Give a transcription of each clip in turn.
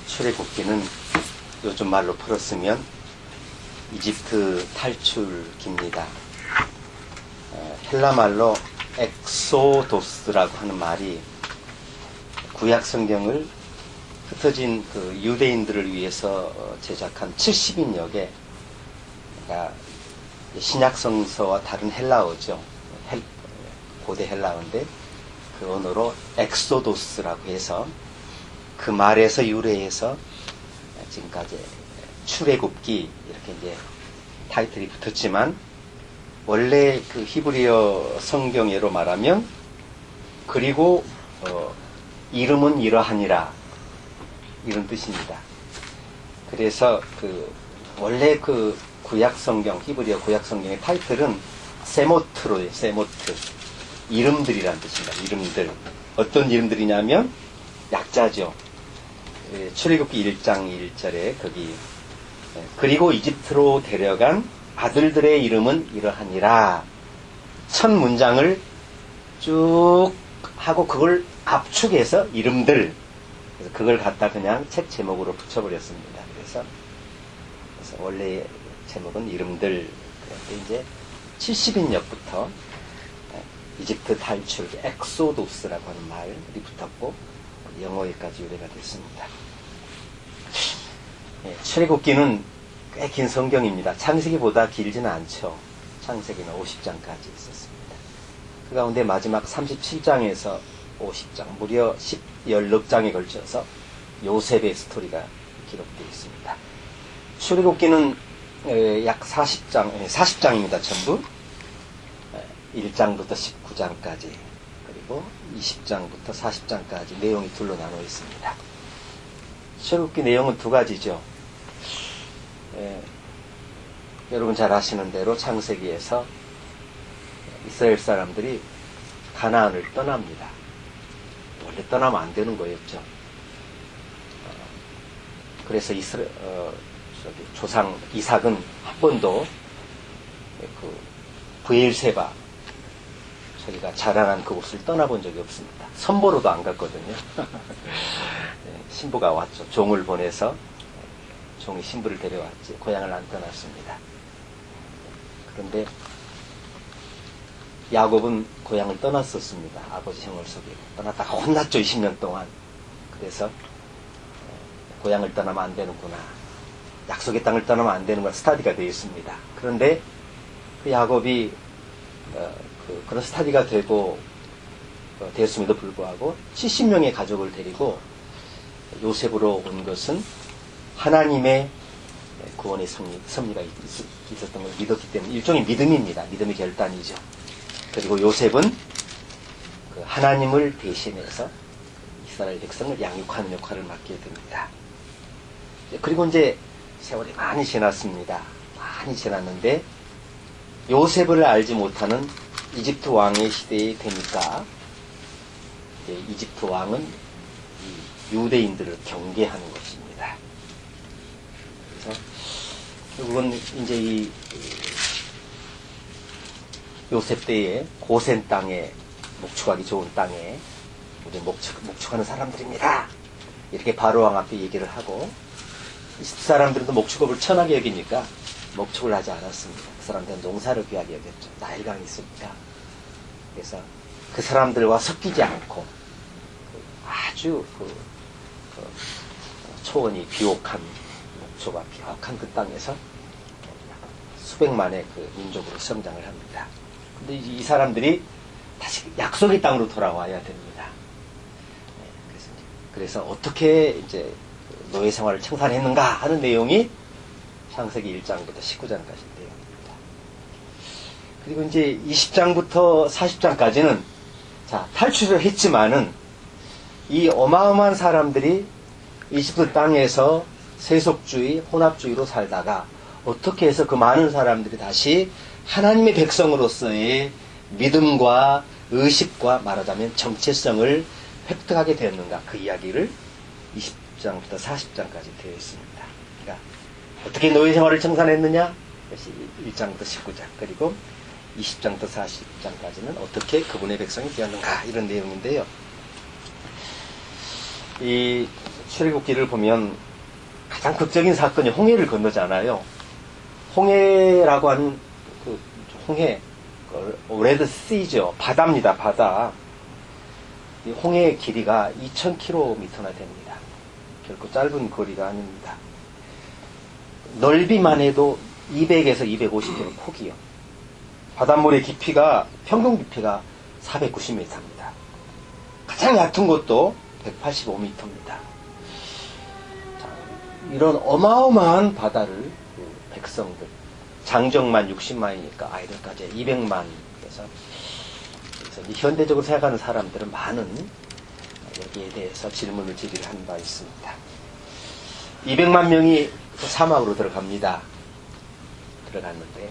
출애굽기는 요즘 말로 풀었으면 이집트 탈출기입니다. 헬라 말로 엑소도스라고 하는 말이 구약 성경을 흩어진 그 유대인들을 위해서 제작한 70인역의 그러니까 신약 성서와 다른 헬라어죠. 고대 헬라어인데 그 언어로 엑소도스라고 해서 그 말에서 유래해서 지금까지 출애굽기 이렇게 이제 타이틀이 붙었지만 원래 그 히브리어 성경예로 말하면 그리고 이름은 이러하니라 이런 뜻입니다. 그래서 그 원래 그 구약 성경 히브리어 구약 성경의 타이틀은 세모트로예요. 세모트 이름들이란 뜻입니다. 이름들 어떤 이름들이냐면 약자죠. 출애굽기 1장 1절에 거기 그리고 이집트로 데려간 아들들의 이름은 이러하니라 첫 문장을 쭉 하고 그걸 압축해서 이름들 그래서 그걸 갖다 그냥 책 제목으로 붙여버렸습니다. 그래서 원래 제목은 이름들 그런데 이제 70인역부터 이집트 탈출 엑소도스라고 하는 말이 붙었고 영어에까지 유래가 됐습니다. 출애굽기는 꽤 긴 성경입니다. 창세기보다 길지는 않죠. 창세기는 50장까지 있었습니다. 그 가운데 마지막 37장에서 50장, 무려 16장에 걸쳐서 요셉의 스토리가 기록되어 있습니다. 출애굽기는 약 40장입니다. 전부. 1장부터 19장까지 그리고 20장부터 40장까지 내용이 둘로 나눠 있습니다. 출애굽기 내용은 두 가지죠. 여러분 잘 아시는 대로 창세기에서 이스라엘 사람들이 가나안을 떠납니다. 원래 떠나면 안 되는 거였죠. 그래서 조상 이삭은 한 번도 그 브엘세바 저희가 자라난 그곳을 떠나본 적이 없습니다. 선보로도 안 갔거든요. 신부가 왔죠. 종을 보내서 종이 신부를 데려왔지 고향을 안 떠났습니다. 그런데 야곱은 고향을 떠났었습니다. 아버지 형을 속이고 떠났다가 혼났죠. 20년 동안. 그래서 고향을 떠나면 안 되는구나. 약속의 땅을 떠나면 안 되는구나. 스타디가 되어 있습니다. 그런데 그 야곱이 그런 스타디가 되었음에도 불구하고 70명의 가족을 데리고 요셉으로 온 것은 하나님의 구원의 섭리가 있었던 걸 믿었기 때문에 일종의 믿음입니다. 믿음의 결단이죠. 그리고 요셉은 그 하나님을 대신해서 이스라엘 백성을 양육하는 역할을 맡게 됩니다. 그리고 이제 세월이 많이 지났습니다. 많이 지났는데 요셉을 알지 못하는 이집트 왕의 시대에 되니까 이집트 왕은 유대인들을 경계하는 것입니다. 그래서 결국은 이제 이 요셉 때에 고센 땅에 목축하기 좋은 땅에 우리 목축하는 사람들입니다. 이렇게 바로 왕 앞에 얘기를 하고 이집트 사람들도 목축업을 천하게 여기니까 목축을 하지 않았습니다. 그 사람들은 농사를 귀하게 여겼죠. 나일강이 있으니까. 그래서 그 사람들과 섞이지 않고 아주 초원이 비옥한 목초가 비옥한 그 땅에서 수백만의 그 민족으로 성장을 합니다. 근데 이 사람들이 다시 약속의 땅으로 돌아와야 됩니다. 그래서 어떻게 이제 노예 생활을 청산했는가 하는 내용이 창세기 1장부터 19장까지 내용입니다. 그리고 이제 20장부터 40장까지는 탈출을 했지만은 이 어마어마한 사람들이 이집트 땅에서 세속주의, 혼합주의로 살다가 어떻게 해서 그 많은 사람들이 다시 하나님의 백성으로서의 믿음과 의식과 말하자면 정체성을 획득하게 되었는가 그 이야기를 20장부터 40장까지 되어 있습니다. 그러니까 어떻게 노예 생활을 청산했느냐? 1장부터 19장 그리고 20장부터 40장까지는 어떻게 그분의 백성이 되었는가 이런 내용인데요. 이 출애굽기를 보면 가장 극적인 사건이 홍해를 건너잖아요. 홍해라고 하는 그 홍해, 레드 시죠. 바다입니다. 바다. 이 홍해의 길이가 2000km나 됩니다. 결코 짧은 거리가 아닙니다. 넓이만 해도 200에서 250km 폭이요. 바닷물의 깊이가 평균 깊이가 490m입니다. 가장 얕은 곳도 185m입니다. 이런 어마어마한 바다를 백성들, 장정만 60만이니까 아이들까지 200만. 그래서 현대적으로 생각하는 사람들은 많은 여기에 대해서 질문을 제기를 한 바 있습니다. 200만 명이 사막으로 들어갑니다. 들어갔는데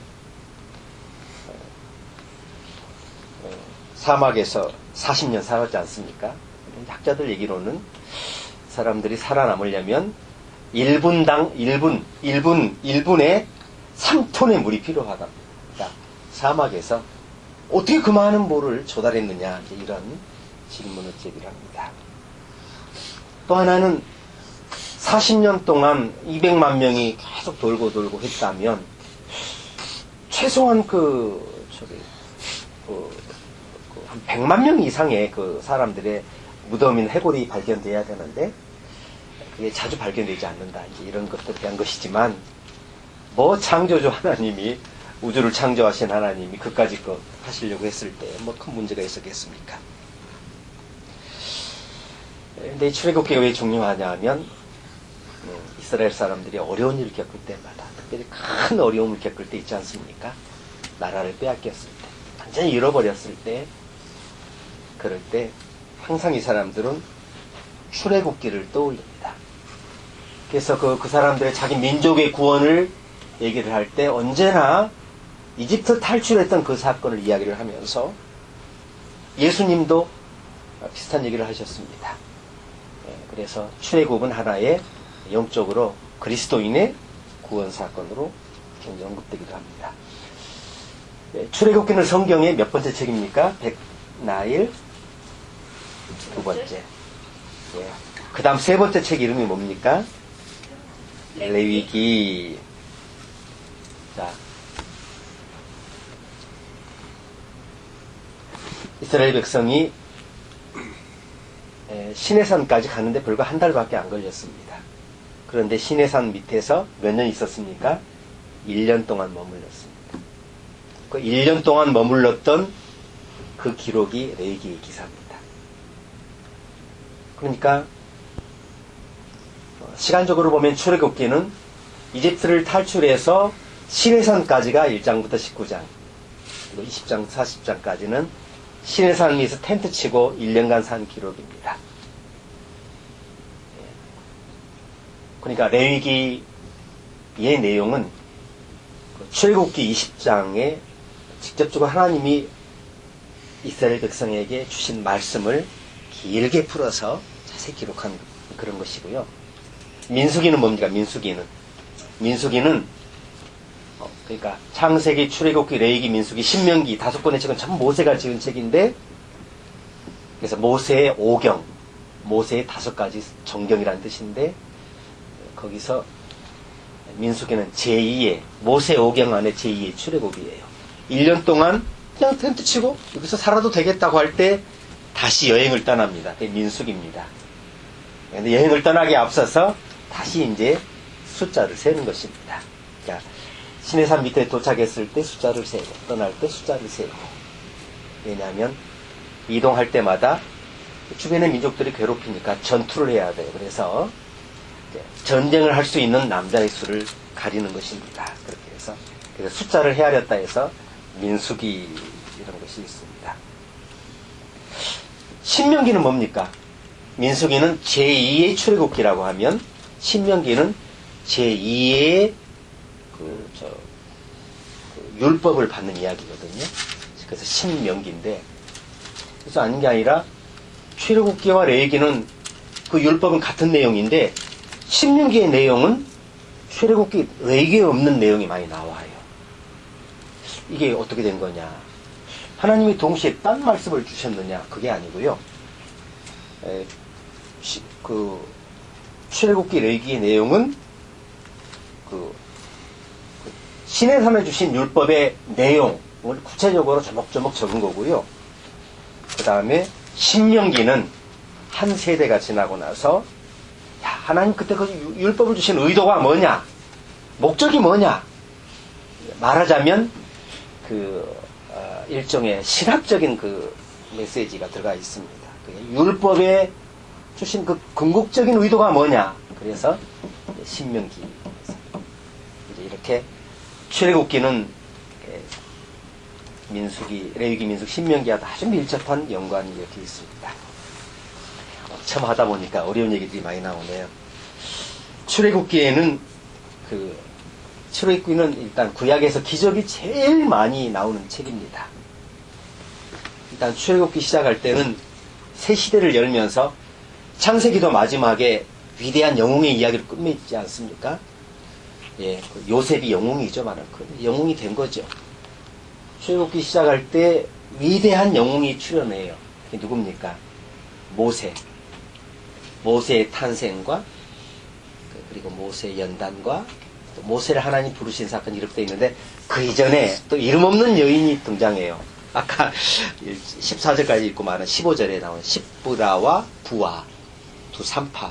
사막에서 40년 살았지 않습니까? 학자들 얘기로는 사람들이 살아남으려면 1분에 3톤의 물이 필요하다. 그러니까 사막에서 어떻게 그 많은 물을 조달했느냐, 이제 이런 질문을 제기를 합니다. 또 하나는 40년 동안 200만 명이 계속 돌고 했다면 최소한 한 100만 명 이상의 그 사람들의 무덤인 해골이 발견돼야 되는데 그게 자주 발견되지 않는다. 이제 이런 것들에 대한 것이지만, 뭐 창조주 하나님이, 우주를 창조하신 하나님이 그까짓 거 하시려고 했을 때 뭐 큰 문제가 있었겠습니까? 근데 출애굽기가 왜 중요하냐 하면 이스라엘 사람들이 어려운 일을 겪을 때마다, 특별히 큰 어려움을 겪을 때 있지 않습니까? 나라를 빼앗겼을 때, 완전히 잃어버렸을 때, 그럴 때 항상 이 사람들은 출애굽기를 떠올립니다. 그래서 그 사람들의 자기 민족의 구원을 얘기를 할 때 언제나 이집트 탈출했던 그 사건을 이야기를 하면서, 예수님도 비슷한 얘기를 하셨습니다. 그래서 출애굽은 하나의 영적으로 그리스도인의 구원 사건으로 언급되기도 합니다. 출애굽기는 성경의 몇 번째 책입니까? 백나일 두 번째. 그 다음 세 번째 책 이름이 뭡니까? 레위기. 자, 이스라엘 백성이 시내산까지 가는데 불과 한 달밖에 안 걸렸습니다. 그런데 시내산 밑에서 몇 년 있었습니까? 1년 동안 머물렀습니다. 그 1년 동안 머물렀던 그 기록이 레위기의 기사입니다. 그러니까 시간적으로 보면 출애굽기는 이집트를 탈출해서 시내산까지가 1장부터 19장, 그리고 20장, 40장까지는 시내산 위에서 텐트 치고 1년간 산 기록입니다. 그러니까 레위기의 내용은 출애굽기 20장에 직접적으로 하나님이 이스라엘 백성에게 주신 말씀을 길게 풀어서 자세히 기록한 그런 것이고요. 민수기는 뭡니까? 민수기는 그러니까 창세기, 출애굽기, 레위기, 민수기, 신명기 5권의 책은 전부 모세가 지은 책인데, 그래서 모세의 5경, 모세의 5가지 정경이라는 뜻인데, 거기서 민수기는 제2의 모세 5경 안에 제2의 출애굽이에요. 1년 동안 그냥 텐트 치고 여기서 살아도 되겠다고 할 때 다시 여행을 떠납니다. 그게 민수기입니다. 그런데 여행을 떠나기에 앞서서 다시 이제 숫자를 세는 것입니다. 그러니까 시내산 밑에 도착했을 때 숫자를 세고, 떠날 때 숫자를 세고. 왜냐하면 이동할 때마다 주변의 민족들이 괴롭히니까 전투를 해야 돼요. 그래서 전쟁을 할 수 있는 남자의 수를 가리는 것입니다. 그렇게 해서 그래서 숫자를 헤아렸다 해서 민수기 이런 것이 있습니다. 신명기는 뭡니까? 민수기는 제2의 출애굽기라고 하면, 신명기는 제2의 율법을 받는 이야기거든요. 그래서 신명기인데, 그래서 아닌 게 아니라 출애굽기와 레위기는 그 율법은 같은 내용인데, 신명기의 내용은 출애굽기, 레위기에 없는 내용이 많이 나와요. 이게 어떻게 된 거냐? 하나님이 동시에 딴 말씀을 주셨느냐? 그게 아니고요. 출애굽기 레위기의 내용은 신의 산에 주신 율법의 내용을 구체적으로 조목조목 적은 거고요. 그 다음에 신명기는 한 세대가 지나고 나서 하나님 그때 그 율법을 주신 의도가 뭐냐, 목적이 뭐냐, 말하자면 일종의 신학적인 메시지가 들어가 있습니다. 율법에 주신 그 궁극적인 의도가 뭐냐. 그래서 신명기 이렇게 출애굽기는 민수기, 레위기, 민수기, 신명기와 아주 밀접한 연관이 이렇게 있습니다. 처음 하다 보니까 어려운 얘기들이 많이 나오네요. 출애굽기에는 출애굽기는 일단 구약에서 기적이 제일 많이 나오는 책입니다. 일단 출애굽기 시작할 때는 새 시대를 열면서 창세기도 마지막에 위대한 영웅의 이야기로 끝맺지 않습니까? 예, 요셉이 영웅이죠, 영웅이 된 거죠. 출애굽기 시작할 때 위대한 영웅이 출연해요. 그게 누굽니까? 모세의 탄생과 그리고 모세의 연단과 또 모세를 하나님 부르신 사건이 기록되어 있는데 그 이전에 또 이름 없는 여인이 등장해요. 아까 14절까지 읽고 말한 15절에 나온 십브라와 부와 두 산파.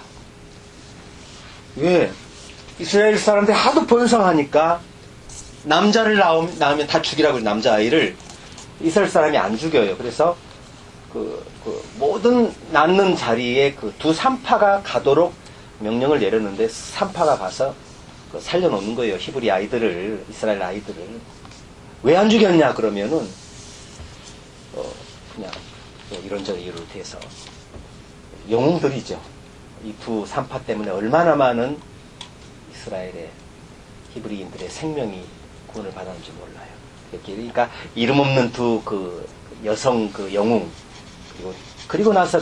왜? 이스라엘 사람들이 하도 번성하니까 남자를 낳으면 다 죽이라고 남자아이를 이스라엘 사람이 안 죽여요. 그래서 모든 낳는 자리에 두 산파가 가도록 명령을 내렸는데 산파가 가서 살려놓는 거예요. 히브리 아이들을, 이스라엘 아이들을. 왜 안 죽였냐 그러면은 그냥 이런저런 이유를 대해서 영웅들이죠. 이 두 산파 때문에 얼마나 많은 이스라엘의 히브리인들의 생명이 구원을 받았는지 몰라요. 그러니까 이름 없는 두 여성 영웅, 그리고 나서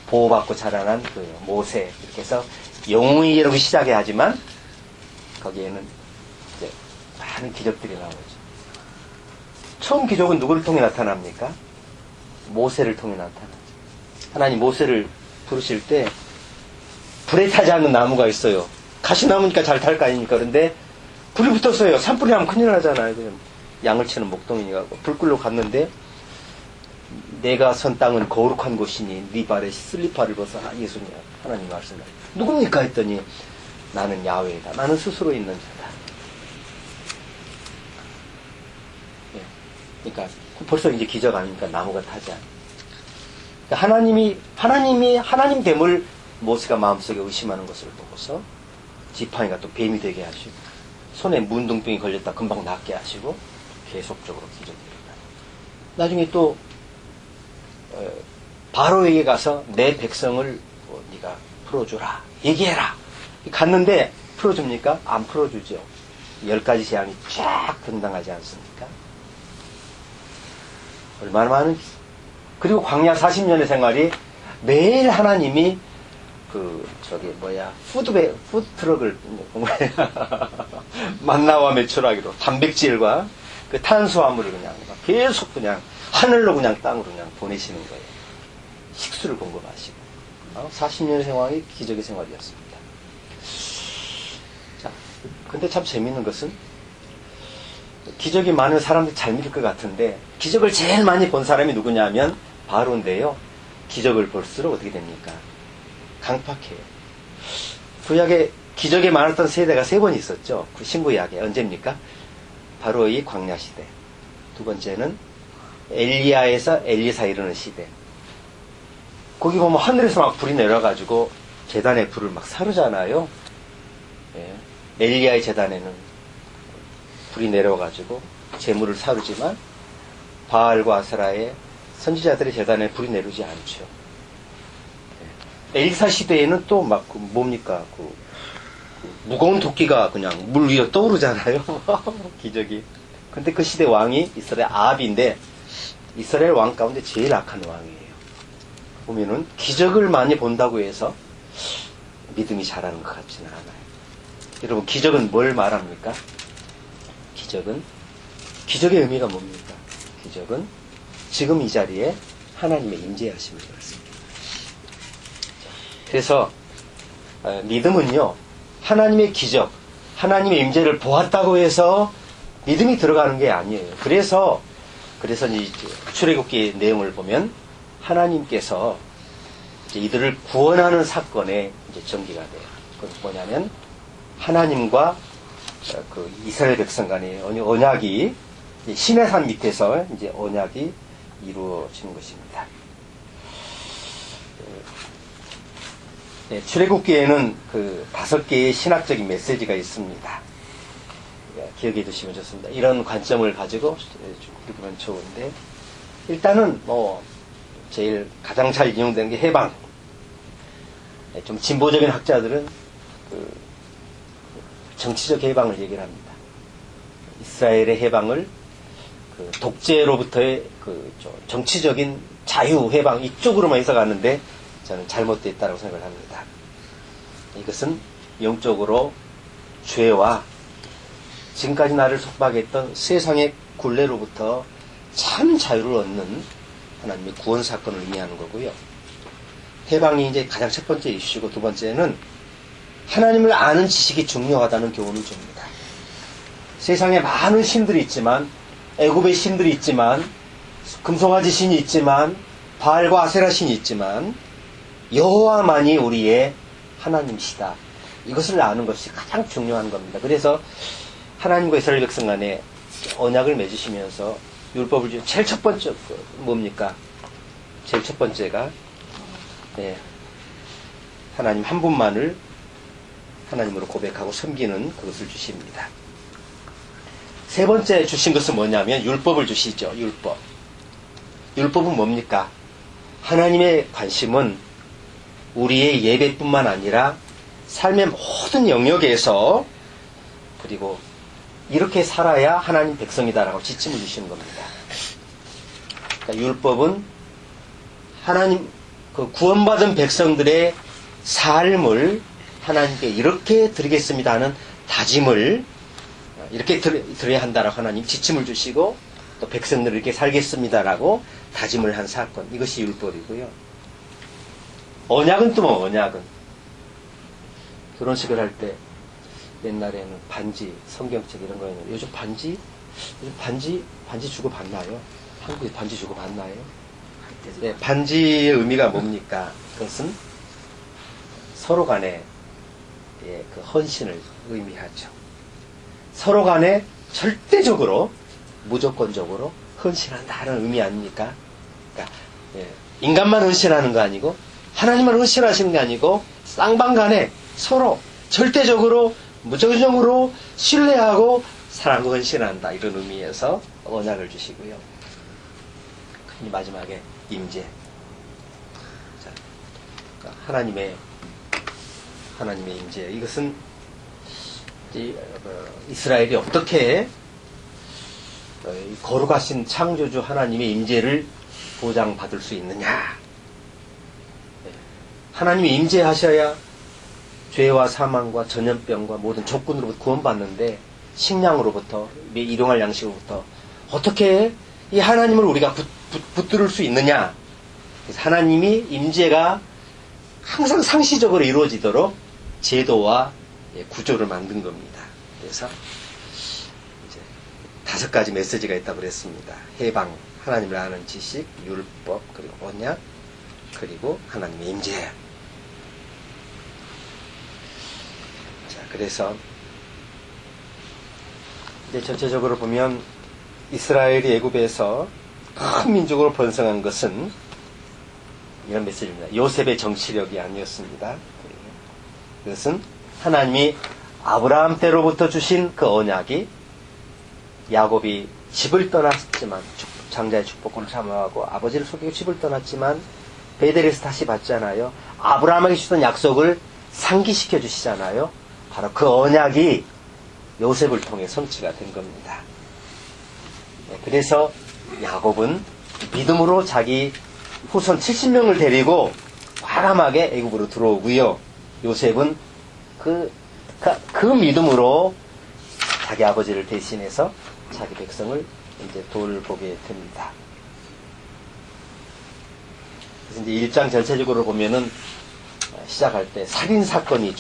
보호받고 자라난 모세, 이렇게 해서 영웅이 이렇게 시작해야 하지만 거기에는 이제 많은 기적들이 나오죠. 처음 기적은 누구를 통해 나타납니까? 모세를 통해 나타나죠. 하나님 모세를 부르실 때 불에 타지 않는 나무가 있어요. 가시나무니까 잘 탈 거 아닙니까? 그런데 불이 붙었어요. 산불이 나면 큰일 나잖아요. 양을 치는 목동이니까 불 끌러 갔는데 내가 선 땅은 거룩한 곳이니 네 발에 슬리퍼를 벗어. 예수님 하나님 말씀을 누굽니까 했더니 나는 야훼다. 나는 스스로 있는 자다. 예. 그러니까 벌써 이제 기적 아닙니까? 나무가 타지 않아. 그러니까 하나님 됨을 모세가 마음속에 의심하는 것을 보고서 지팡이가 또 뱀이 되게 하시고 손에 문둥병이 걸렸다 금방 낫게 하시고 계속적으로 기적이 일어나요. 나중에 또 바로에게 가서 내 백성을 네가 풀어주라, 얘기해라. 갔는데 풀어줍니까? 안 풀어주죠. 10가지 재앙이 쫙 등장하지 않습니까? 얼마나 많은. 그리고 광야 40년의 생활이 매일 하나님이 푸드트럭을 만나와 메추라기로 단백질과 탄수화물을 그냥 계속 그냥 하늘로 그냥 땅으로 그냥 보내시는 거예요. 식수를 공급하시고. 40년의 생활이 기적의 생활이었습니다. 자, 근데 참 재밌는 것은 기적이 많은 사람들이 잘 믿을 것 같은데 기적을 제일 많이 본 사람이 누구냐면 바로인데요. 기적을 볼수록 어떻게 됩니까? 강팍해요. 구약에 기적이 많았던 세대가 3번 있었죠. 신구약에. 언제입니까? 바로 이 광야 시대. 두 번째는 엘리야에서 엘리사 이르는 시대. 거기 보면 하늘에서 막 불이 내려가지고 제단에 불을 막 사르잖아요. 예. 엘리야의 제단에는 불이 내려가지고 재물을 사르지만 바알과 아스라의 선지자들의 제단에 불이 내려오지 않죠. 엘리사 시대에는 또 막 뭡니까? 무거운 도끼가 그냥 물 위에 떠오르잖아요. 기적이. 근데 그 시대 왕이 이스라엘 아합인데 이스라엘 왕 가운데 제일 악한 왕이에요. 보면은 기적을 많이 본다고 해서 믿음이 자라는 것 같지는 않아요. 여러분, 기적은 뭘 말합니까? 기적의 의미가 뭡니까? 기적은 지금 이 자리에 하나님의 임재하심을 말씀합니다. 그래서 믿음은요, 하나님의 기적, 하나님의 임재를 보았다고 해서 믿음이 들어가는 게 아니에요. 그래서 이 출애굽기의 내용을 보면 하나님께서 이제 이들을 구원하는 사건에 이제 전개가 돼요. 그건 뭐냐면 하나님과 그 이스라엘 백성 간의 언약이 시내산 밑에서 이제 언약이 이루어지는 것입니다. 네, 출애굽기에는 그 5개의 신학적인 메시지가 있습니다. 기억해 두시면 좋습니다. 이런 관점을 가지고 읽으면 좋은데, 일단은 제일 가장 잘 인용되는 게 해방. 좀 진보적인 학자들은 그 정치적 해방을 얘기를 합니다. 이스라엘의 해방을 그 독재로부터의 그 정치적인 자유 해방 이쪽으로만 해석하는데 저는 잘못됐다고 생각을 합니다. 이것은 영적으로 죄와 지금까지 나를 속박했던 세상의 굴레로부터 참 자유를 얻는 하나님의 구원 사건을 의미하는 거고요. 해방이 이제 가장 첫 번째 이슈고, 두 번째는 하나님을 아는 지식이 중요하다는 교훈을 줍니다. 세상에 많은 신들이 있지만, 애굽의 신들이 있지만, 금송아지 신이 있지만, 바알과 아세라 신이 있지만, 여호와만이 우리의 하나님이시다. 이것을 아는 것이 가장 중요한 겁니다. 그래서 하나님과 이스라엘 백성 간에 언약을 맺으시면서 율법을 주신 제일 첫 번째 뭡니까? 제일 첫 번째가 하나님 한 분만을 하나님으로 고백하고 섬기는 그것을 주십니다. 세 번째 주신 것은 뭐냐면 율법을 주시죠. 율법. 율법은 뭡니까? 하나님의 관심은 우리의 예배뿐만 아니라 삶의 모든 영역에서, 그리고 이렇게 살아야 하나님 백성이다라고 지침을 주시는 겁니다. 그러니까 율법은 하나님 그 구원받은 백성들의 삶을 하나님께 이렇게 드리겠습니다 하는 다짐을 이렇게 드려야 한다라고 하나님 지침을 주시고, 또 백성들을 이렇게 살겠습니다라고 다짐을 한 사건, 이것이 율법이고요. 언약은 또 뭐? 언약은 결혼식을 할 때 옛날에는 반지, 성경책 이런 거였는데 요즘 반지 주고 받나요? 한국에 반지 주고 받나요? 네, 반지의 의미가 뭡니까? 그것은 서로 간에 그 헌신을 의미하죠. 서로 간에 절대적으로, 무조건적으로 헌신한다는 의미 아닙니까? 그러니까 인간만 헌신하는 거 아니고, 하나님만 헌신하시는 게 아니고, 쌍방간에 서로 절대적으로, 무조건적으로 신뢰하고 사랑과 헌신한다, 이런 의미에서 언약을 주시고요. 마지막에 임재. 하나님의 임재. 이것은 이스라엘이 어떻게 거룩하신 창조주 하나님의 임재를 보장받을 수 있느냐. 하나님이 임재하셔야 죄와 사망과 전염병과 모든 적군으로부터 구원받는데, 식량으로부터, 일용할 양식으로부터 어떻게 이 하나님을 우리가 붙들을 수 있느냐. 그래서 하나님이 임재가 항상 상시적으로 이루어지도록 제도와 구조를 만든 겁니다. 그래서 이제 5가지 메시지가 있다고 그랬습니다. 해방, 하나님을 아는 지식, 율법, 그리고 언약, 그리고 하나님의 임재. 자, 그래서 이제 전체적으로 보면 이스라엘이 애굽에서 큰 민족으로 번성한 것은 이런 메시지입니다. 요셉의 정치력이 아니었습니다. 그것은 하나님이 아브라함 때로부터 주신 그 언약이, 야곱이 집을 떠났지만, 장자의 축복권을 사모하고 아버지를 속이고 집을 떠났지만 베델에서 다시 받잖아요. 아브라함에게 주던 약속을 상기시켜 주시잖아요. 바로 그 언약이 요셉을 통해 성취가 된 겁니다. 그래서 야곱은 믿음으로 자기 후손 70명을 데리고 과감하게 애굽으로 들어오고요. 요셉은 그 믿음으로 자기 아버지를 대신해서 자기 백성을 이제 돌보게 됩니다. 그래서 이제 1장 전체적으로 보면은 시작할 때 살인 사건이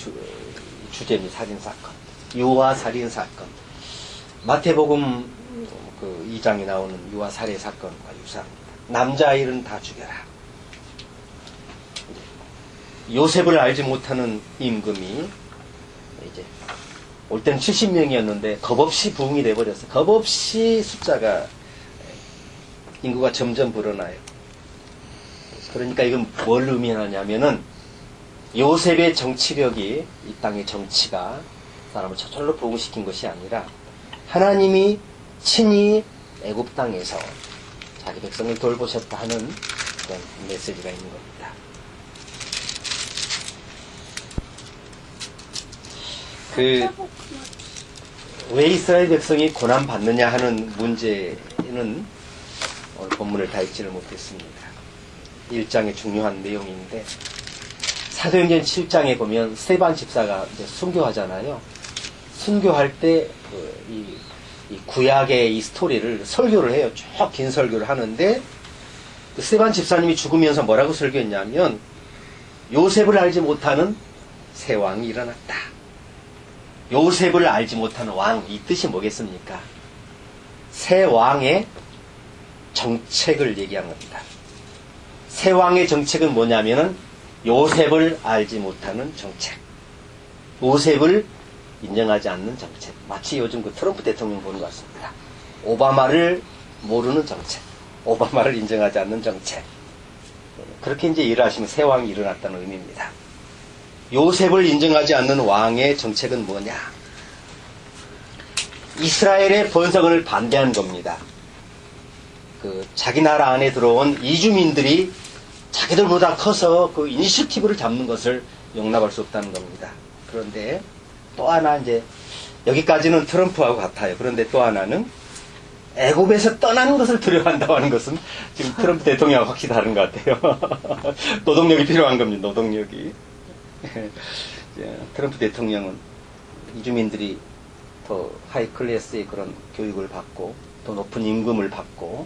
주제입니다. 살인 사건, 유아 살인 사건. 마태복음 그 2장에 나오는 유아 살해 사건과 유사합니다. 남자아이는 다 죽여라. 요셉을 알지 못하는 임금이 이제 올 때는 70명이었는데 겁없이 부흥이 돼버렸어요. 겁없이 숫자가 인구가 점점 불어나요. 그러니까 이건 뭘 의미하냐면은 요셉의 정치력이 이 땅의 정치가 사람을 저절로 부흥시킨 것이 아니라 하나님이 친히 애굽 땅에서 자기 백성을 돌보셨다 하는 그런 메시지가 있는 겁니다. 왜 이스라엘 백성이 고난 받느냐 하는 문제는 오늘 본문을 다 읽지를 못했습니다. 1장의 중요한 내용인데 사도행전 7장에 보면 스데반 집사가 이제 순교하잖아요. 순교할 때 이 구약의 이 스토리를 설교를 해요. 쭉 긴 설교를 하는데 스데반 집사님이 죽으면서 뭐라고 설교했냐면 요셉을 알지 못하는 새 왕이 일어났다. 요셉을 알지 못하는 왕, 이 뜻이 뭐겠습니까? 새 왕의 정책을 얘기한 겁니다. 새 왕의 정책은 뭐냐면은 요셉을 알지 못하는 정책, 요셉을 인정하지 않는 정책. 마치 요즘 그 트럼프 대통령 보는 것 같습니다. 오바마를 모르는 정책, 오바마를 인정하지 않는 정책. 그렇게 이제 일을 하시면 새 왕이 일어났다는 의미입니다. 요셉을 인정하지 않는 왕의 정책은 뭐냐? 이스라엘의 번성을 반대한 겁니다. 자기 나라 안에 들어온 이주민들이 자기들보다 커서 그 이니셔티브를 잡는 것을 용납할 수 없다는 겁니다. 그런데 또 하나 이제 여기까지는 트럼프하고 같아요. 그런데 또 하나는 애굽에서 떠나는 것을 두려워한다고 하는 것은 지금 트럼프 대통령하고 확실히 다른 것 같아요. 노동력이 필요한 겁니다. 노동력이. 트럼프 대통령은 이주민들이 더 하이 클래스의 그런 교육을 받고 더 높은 임금을 받고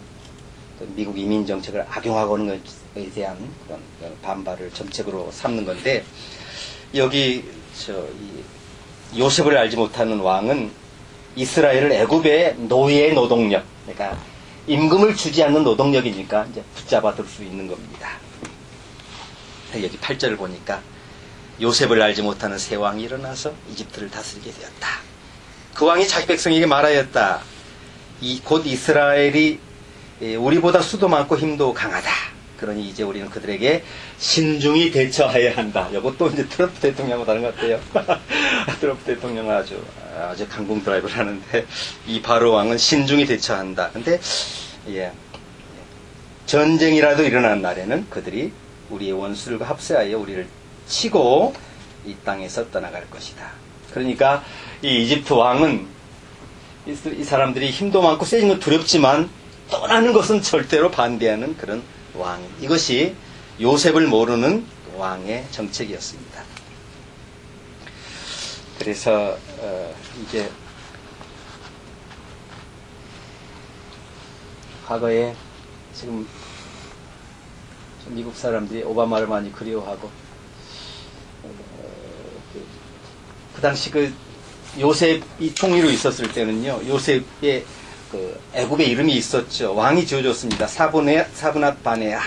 미국 이민 정책을 악용하고 있는 것에 대한 그런 반발을 정책으로 삼는 건데 여기 요셉을 알지 못하는 왕은 이스라엘을 애굽의 노예 노동력, 그러니까 임금을 주지 않는 노동력이니까 이제 붙잡아둘 수 있는 겁니다. 여기 8절을 보니까 요셉을 알지 못하는 새 왕이 일어나서 이집트를 다스리게 되었다. 그 왕이 자기 백성에게 말하였다. 곧 이스라엘이 우리보다 수도 많고 힘도 강하다. 그러니 이제 우리는 그들에게 신중히 대처해야 한다. 이것도 이제 트럼프 대통령하고 다른 것 같아요. 트럼프 대통령은 아주 강공 드라이브를 하는데 이 바로 왕은 신중히 대처한다. 근데 전쟁이라도 일어나는 날에는 그들이 우리의 원수들과 합세하여 우리를 치고 이 땅에서 떠나갈 것이다. 그러니까 이 이집트 왕은 이 사람들이 힘도 많고 세진 건 두렵지만 떠나는 것은 절대로 반대하는 그런 왕. 이것이 요셉을 모르는 왕의 정책이었습니다. 그래서 이제 과거에 지금 미국 사람들이 오바마를 많이 그리워하고 그 당시 요셉이 총리로 있었을 때는요, 요셉의 애굽의 이름이 있었죠. 왕이 지어줬습니다. 사브낫 바네아,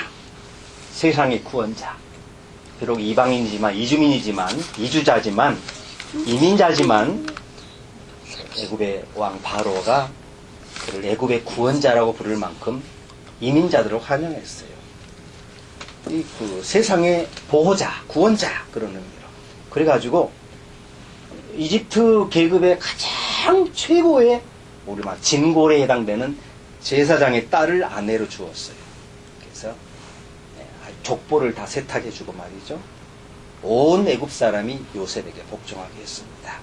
세상의 구원자. 비록 이방인이지만, 이주자지만, 이민자지만 애굽의 왕 바로가 그를 애굽의 구원자라고 부를 만큼 이민자들을 환영했어요. 세상의 보호자, 구원자 그런 의미로. 그래가지고 이집트 계급의 가장 최고의 우리 막 진골에 해당되는 제사장의 딸을 아내로 주었어요. 그래서 족보를 다 세탁해주고 말이죠. 온 애굽 사람이 요셉에게 복종하게 했습니다.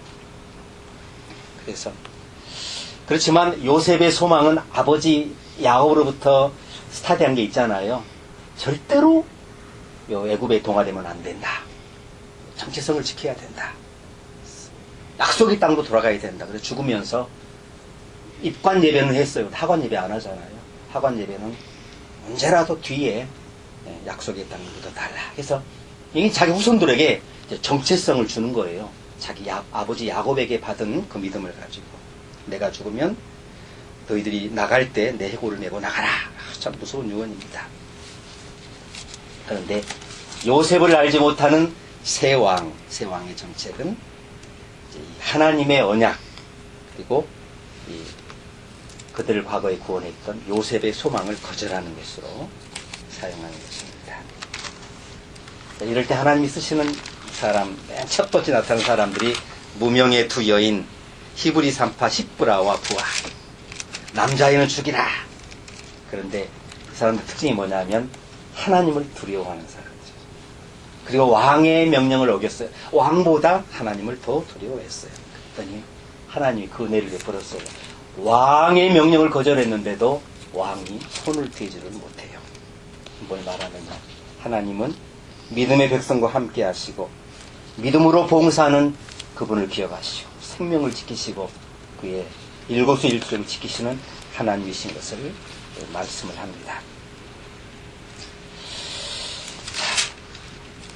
그렇지만 요셉의 소망은 아버지 야곱으로부터 스타트한 게 있잖아요. 절대로 애굽에 동화되면 안 된다. 정체성을 지켜야 된다. 약속의 땅도 돌아가야 된다. 그래서 죽으면서 입관 예배는 했어요. 하관 예배 안 하잖아요. 하관 예배는 언제라도 뒤에 약속의 땅을 묻어달라. 그래서 이게 자기 후손들에게 이제 정체성을 주는 거예요. 자기 아버지 야곱에게 받은 그 믿음을 가지고 내가 죽으면 너희들이 나갈 때 내 해골을 메고 나가라. 참 무서운 유언입니다. 그런데 요셉을 알지 못하는 세 왕의 정책은 이제 하나님의 언약 그리고 그들을 과거에 구원했던 요셉의 소망을 거절하는 것으로 사용하는 것입니다. 이럴 때 하나님이 쓰시는 사람, 맨 첫 번째 나타나는 사람들이 무명의 두 여인 히브리 산파 십브라와 부하. 남자아이는 죽이라. 그런데 이 사람들 특징이 뭐냐면 하나님을 두려워하는 사람들. 그리고 왕의 명령을 어겼어요. 왕보다 하나님을 더 두려워했어요. 그랬더니 하나님이 그 은혜를 베풀었어요. 왕의 명령을 거절했는데도 왕이 손을 대지를 못해요. 뭘 말하느냐. 하나님은 믿음의 백성과 함께 하시고 믿음으로 봉사하는 그분을 기억하시고 생명을 지키시고 그의 일거수일투족을 지키시는 하나님이신 것을 말씀을 합니다.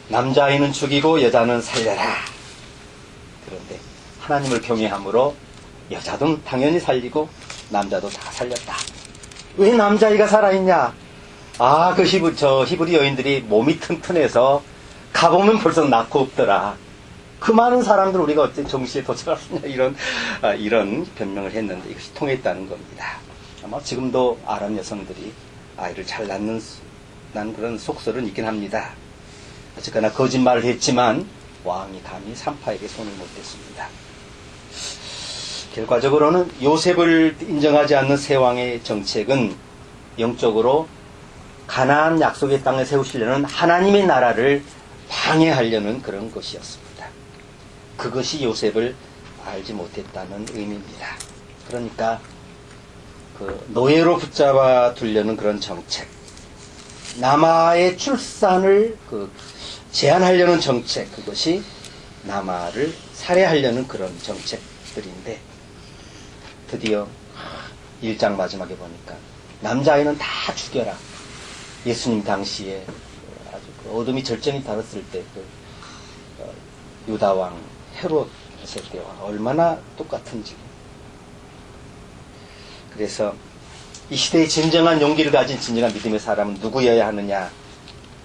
남자아이는 죽이고 여자는 살려라. 그런데 하나님을 경외함으로 여자도 당연히 살리고 남자도 다 살렸다. 왜 남자아이가 살아있냐? 그 히브리 여인들이 몸이 튼튼해서 가보면 벌써 낳고 없더라. 그 많은 사람들 우리가 어째 정시에 도착할 수 있냐 이런 변명을 했는데 이것이 통했다는 겁니다. 아마 지금도 아랍 여성들이 아이를 잘 낳는 그런 속설은 있긴 합니다. 어쨌거나 거짓말을 했지만 왕이 감히 산파에게 손을 못 댔습니다. 결과적으로는 요셉을 인정하지 않는 세 왕의 정책은 영적으로 가나안 약속의 땅에 세우시려는 하나님의 나라를 방해하려는 그런 것이었습니다. 그것이 요셉을 알지 못했다는 의미입니다. 그러니까 그 노예로 붙잡아 두려는 그런 정책, 남아의 출산을 제한하려는 정책, 그것이 남아를 살해하려는 그런 정책들인데 드디어 1장 마지막에 보니까 남자아이는 다 죽여라. 예수님 당시에 아주 어둠이 절정이 달았을 때 유다왕 헤롯 때와 얼마나 똑같은지. 그래서 이 시대의 진정한 용기를 가진 진정한 믿음의 사람은 누구여야 하느냐?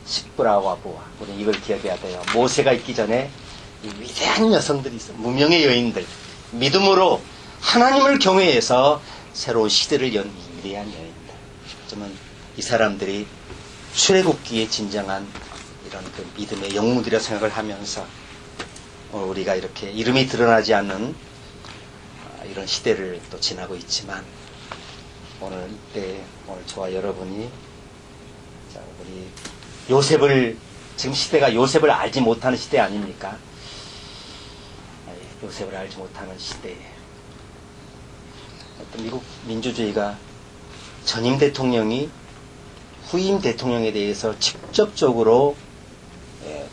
십브라와 부하. 우리는 이걸 기억해야 돼요. 모세가 있기 전에 이 위대한 여성들이 있어. 무명의 여인들. 믿음으로 하나님을 경외해서 새로운 시대를 연 위대한 여인들. 어쩌면 이 사람들이 출애굽기의 진정한 이런 그 믿음의 영웅들이라 생각을 하면서 우리가 이렇게 이름이 드러나지 않는 이런 시대를 또 지나고 있지만 오늘 저와 여러분이 우리 지금 시대가 요셉을 알지 못하는 시대 아닙니까? 요셉을 알지 못하는 시대에 어떤 미국 민주주의가 전임 대통령이 후임 대통령에 대해서 직접적으로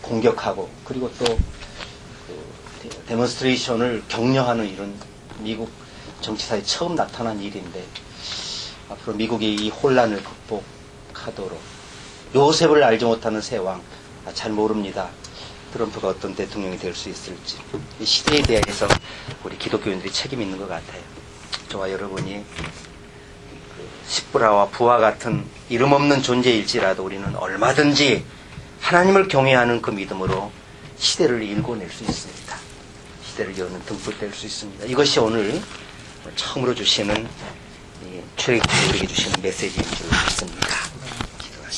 공격하고 그리고 또 데몬스트레이션을 격려하는 이런 미국 정치사에 처음 나타난 일인데 앞으로 미국이 이 혼란을 극복하도록 요셉을 알지 못하는 새 왕, 잘 모릅니다. 트럼프가 어떤 대통령이 될 수 있을지. 이 시대에 대해서 우리 기독교인들이 책임 있는 것 같아요. 저와 여러분이 십브라와 부하 같은 이름 없는 존재일지라도 우리는 얼마든지 하나님을 경외하는 그 믿음으로 시대를 일궈낼 수 있습니다. 시대를 여는 등불 뗄 수 있습니다. 이것이 오늘 처음으로 주시는 출애굽기 우리에게 주시는 메시지인 줄 믿습니다.